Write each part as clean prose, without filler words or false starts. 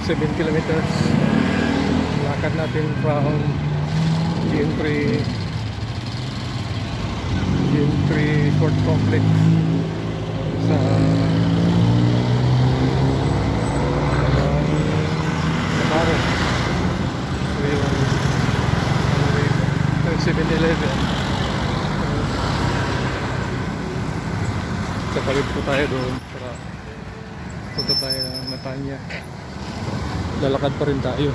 7 kilometers. Lakad natin from GM3 Sport Complex sa Navarro. So yung 7-Eleven. Sa palit po tayo doon para punta tayo ng Natanya. Lalakad pa rin tayo.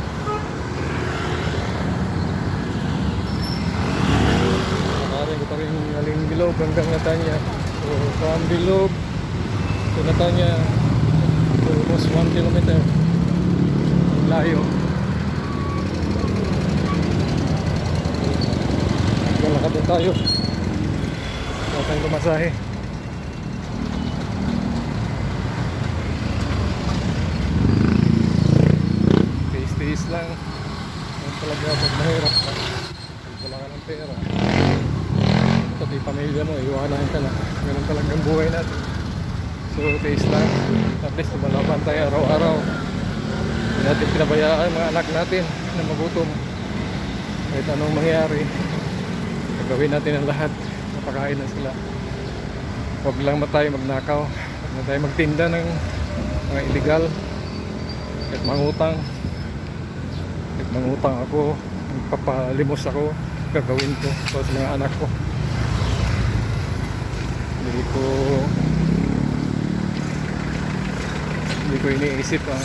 Nakarin ko pa rin aling Bilog hanggang Natanya. So from Bilog to Natanya, almost 1 kilometer layo. Lalakad din tayo. Wala tayong lumasahe. Face lang. Yung talaga pag mahirap ka, wala ka ng pera, pati pamilya mo, iwanan ka na. Ganun talagang buhay natin. So face lang. At least lumalaban tayo araw-araw. Hindi natin pinabayaan mga anak natin na magutom. Kahit anong mangyari, gagawin natin ang lahat. Mapakain na sila. Huwag lang tayo magnakaw. Huwag na tayo magtinda ng mga illegal. Kahit mangutang. Mangutang ako, magpapalimos ako, gagawin ko para sa mga anak ko. Hindi ko iniisip ang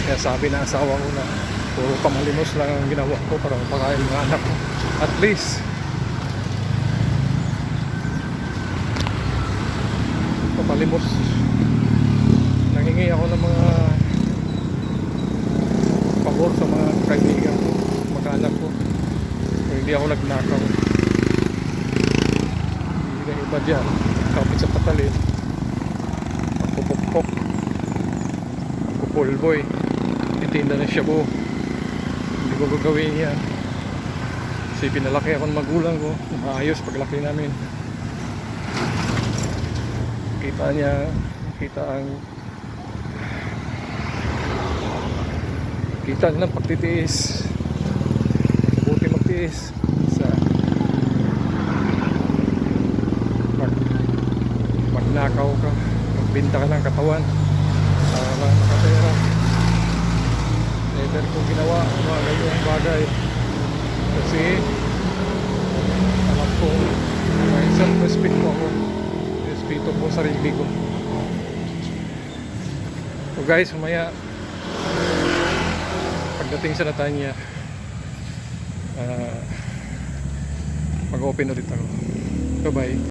kaya sabi ng asawa ko na puro pamalimos lang ang ginawa ko para mapakain mga anak ko. At least papalimos. Nangingi ako ng mga pabor sa mga kaibigan ko, mag-anak ko. So, hindi ako nagnakaw. Hindi na iba dyan, kapit sa patalin, magpupukpok, magpupulboy, titinda ng shabu. Hindi ko gagawin yan kasi pinalaki ako ng magulang ko. Maayos paglaki namin. Kita ng pagtitiis. Mabuti magtiis sa magnakaw ka, magbinta ka ng katawan para makapera. Never ko ginawa ang mga gayong bagay kasi alam ko may self-respect ko ako, respeto ko sa sarili ko. So guys, mamaya pagdating sa Natanya, mag-open ulit ako. Bye bye.